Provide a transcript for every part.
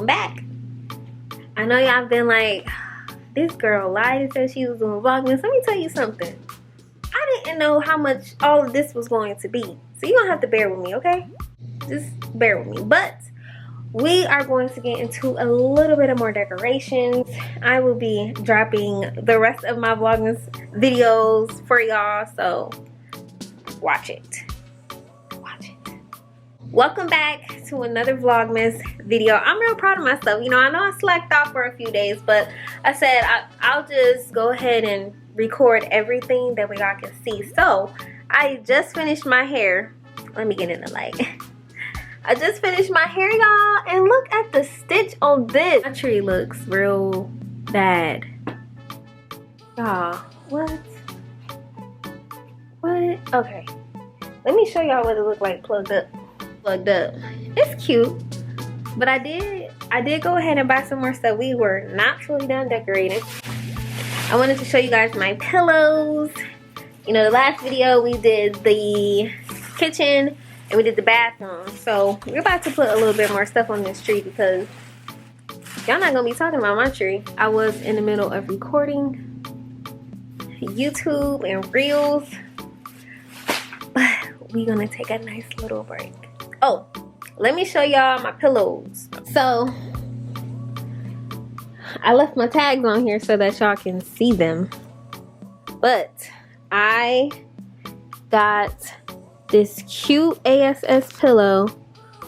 welcome back. I know y'all been like, this girl lied and said she was doing Vlogmas. Let me tell you something. I didn't know how much all of this was going to be. So you're gonna have to bear with me, okay? Just bear with me. But we are going to get into a little bit of more decorations. I will be dropping the rest of my Vlogmas videos for y'all, so watch it. Welcome back to another Vlogmas video. I'm real proud of myself. You know, I know I slacked off for a few days, but I said I'll just go ahead and record everything that y'all can see. So I just finished my hair. Let me get in the light. I just finished my hair, y'all, and look at the stitch on this. My tree looks real bad. Y'all, what? Okay, let me show y'all what it looked like plugged up. It's cute, but I did go ahead and buy some more stuff. We were not fully done decorating. I wanted to show you guys my pillows. You know, the last video we did the kitchen and we did the bathroom, so we're about to put a little bit more stuff on this tree because y'all not gonna be talking about my tree. I was in the middle of recording YouTube and reels, but we're gonna take a nice little break. Oh, let me show y'all my pillows. So I left my tags on here so that y'all can see them, but I got this cute ASS pillow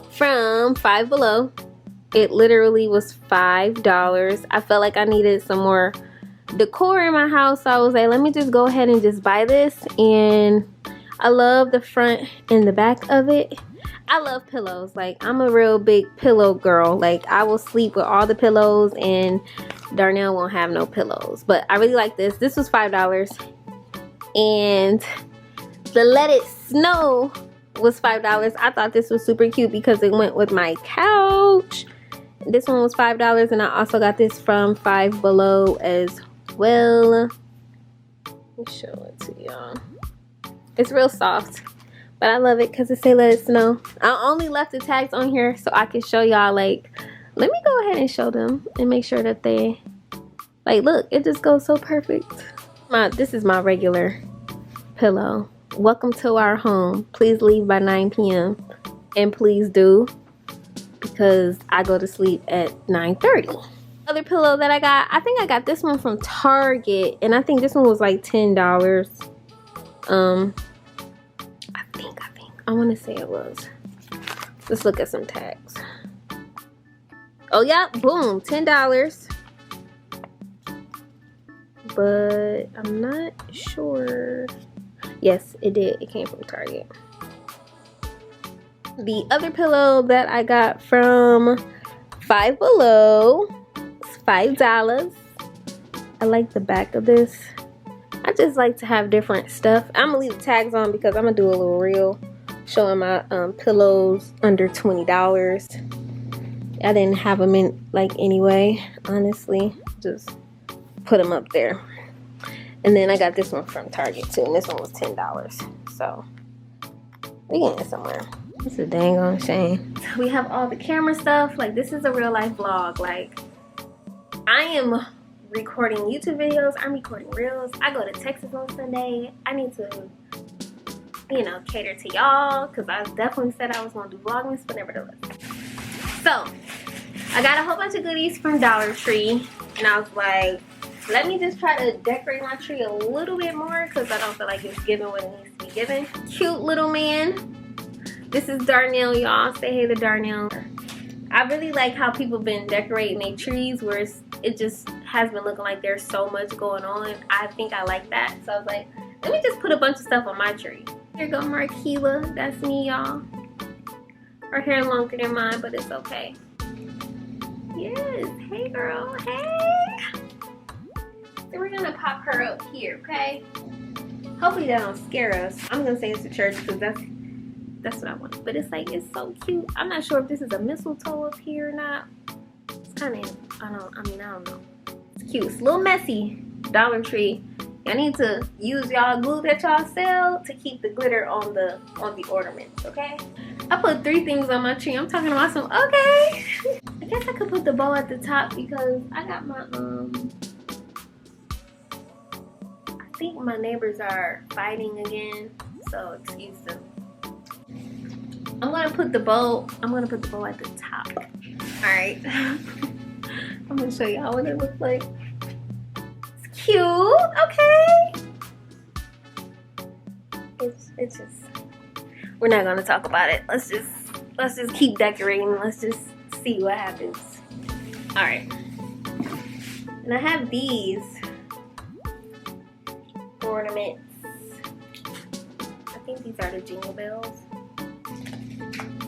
from Five Below. It literally was $5. I felt like I needed some more decor in my house, so I was like, let me just go ahead and just buy this. And I love the front and the back of it. I love pillows. Like, I'm a real big pillow girl. Like, I will sleep with all the pillows and Darnell won't have no pillows. But I really like this. This was $5. And the Let It Snow was $5. I thought this was super cute because it went with my couch. This one was $5, and I also got this from Five Below as well. Let me show it to y'all. It's real soft, but I love it because it say Let It Snow. I only left the tags on here so I can show y'all, like, let me go ahead and show them and make sure that they, like, look, it just goes so perfect. This is my regular pillow. Welcome to our home. Please leave by 9 p.m. and please do, because I go to sleep at 9:30. Other pillow that I got, I think I got this one from Target, and I think this one was like $10. I want to say it was. Let's look at some tags. Oh yeah, boom, $10. But I'm not sure. Yes, it did. It came from Target. The other pillow that I got from Five Below is $5. I like the back of this. I just like to have different stuff. I'm gonna leave the tags on because I'm gonna do a little reel showing my pillows under $20. I didn't have them in, like, anyway, honestly. Just put them up there. And then I got this one from Target too, and this one was $10. So we getting somewhere. It's a dang on shame. We have all the camera stuff. Like, this is a real life vlog. Like, I am recording YouTube videos. I'm recording reels. I go to Texas on Sunday. I need to, you know, cater to y'all because I definitely said I was going to do Vlogmas, but nevertheless. So I got a whole bunch of goodies from Dollar Tree, and I was like, let me just try to decorate my tree a little bit more because I don't feel like it's giving what it needs to be given. Cute little man. This is Darnell, y'all. Say hey to Darnell. I really like how people been decorating their trees where it just has been looking like there's so much going on. I think I like that. So I was like, let me just put a bunch of stuff on my tree. Here go Markela. That's me, y'all. Her hair longer than mine, but it's okay. Yes. Hey, girl. Hey. So we're gonna pop her up here, okay? Hopefully that don't scare us. I'm gonna say it's a church because that's what I want. But it's like, it's so cute. I'm not sure if this is a mistletoe up here or not. It's kind of, I don't know. It's cute. It's a little messy. Dollar Tree. Y'all need to use y'all glue that y'all sell to keep the glitter on the ornaments, okay? I put 3 things on my tree. I'm talking about some, okay. I guess I could put the bow at the top because I got my I think my neighbors are fighting again, so excuse them. I'm gonna put the bow at the top. Alright. I'm gonna show y'all what it looks like. It's cute, okay. It's just, we're not gonna talk about it. Let's just keep decorating. Let's just see what happens. Alright. And I have these ornaments. I think these are the jingle bells.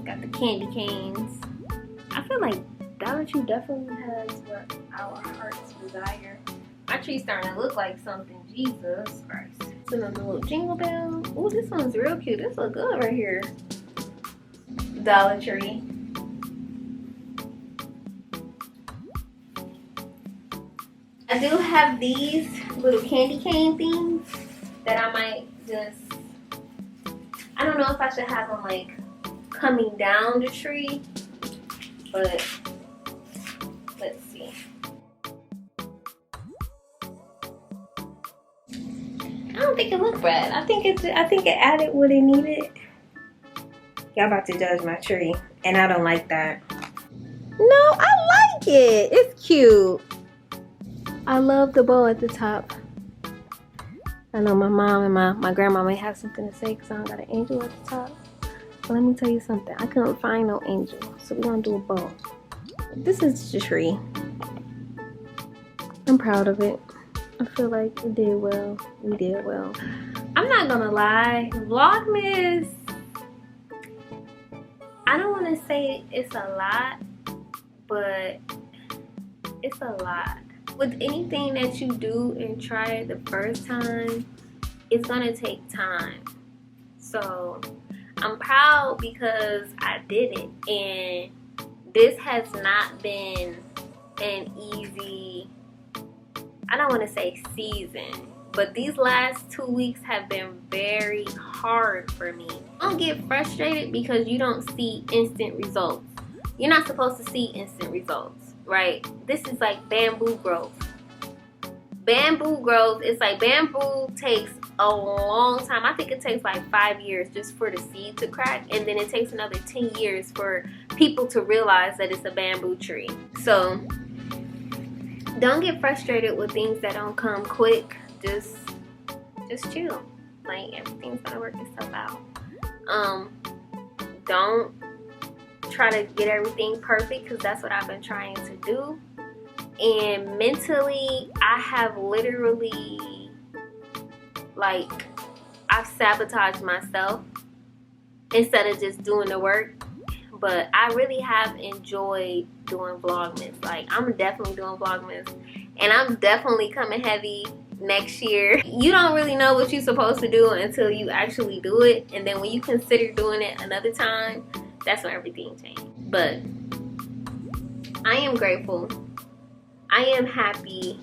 Got the candy canes. I feel like Dollar Tree definitely has what our hearts desire. My tree's starting to look like something. Jesus Christ. It's another little jingle bell. Oh, this one's real cute. This looks good right here. Dollar Tree. I do have these little candy cane things that I might just, I don't know if I should have them like coming down the tree, but let's see. I don't think it looked bad. I think it added what it needed. Y'all about to judge my tree, and I don't like that. No, I like it. It's cute. I love the bow at the top. I know my mom and my grandma may have something to say because I don't got an angel at the top. But let me tell you something. I couldn't find no angel, so we're gonna do a bow. This is the tree. I'm proud of it. I feel like we did well. We did well. I'm not gonna lie. Vlogmas, I don't want to say it's a lot, but it's a lot. With anything that you do and try it the first time, it's gonna take time. So I'm proud because I did it, and this has not been an easy, I don't want to say season, but these last 2 weeks have been very hard for me. Don't get frustrated because you don't see instant results. You're not supposed to see instant results, right? This is like bamboo growth. Bamboo growth, it's like bamboo takes a long time. I think it takes like 5 years just for the seed to crack, and then it takes another 10 years for people to realize that it's a bamboo tree. So don't get frustrated with things that don't come quick. Just chill. Like, everything's gonna work itself out. Don't try to get everything perfect, because that's what I've been trying to do. And mentally, I have literally, like, I've sabotaged myself instead of just doing the work. But I really have enjoyed doing Vlogmas. Like, I'm definitely doing Vlogmas, and I'm definitely coming heavy next year. You don't really know what you're supposed to do until you actually do it, and then when you consider doing it another time, that's when everything changed. But I am grateful. I am happy.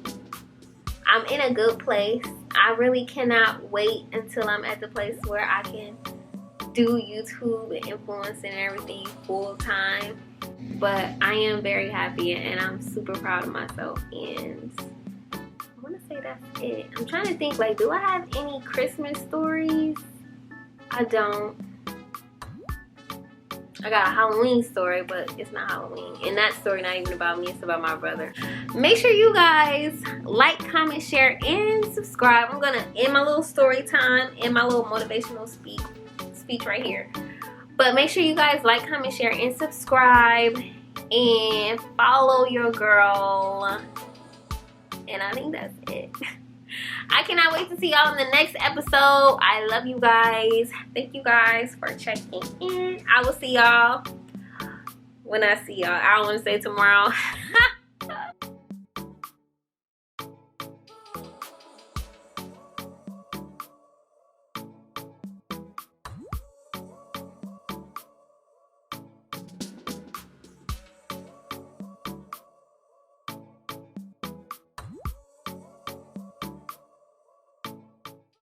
I'm in a good place. I really cannot wait until I'm at the place where I can do YouTube and influence and everything full time. But I am very happy, and I'm super proud of myself, and I want to say that's it. I'm trying to think, like, do I have any Christmas stories? I don't. I got a Halloween story, but it's not Halloween. And that story not even about me, it's about my brother. Make sure you guys like, comment, share, and subscribe. I'm gonna end my little story time and my little motivational speech right here. But make sure you guys like, comment, share, and subscribe, and follow your girl. And I think that's it. I cannot wait to see y'all in the next episode. I love you guys. Thank you guys for checking in. I will see y'all when I see y'all. I don't want to say tomorrow.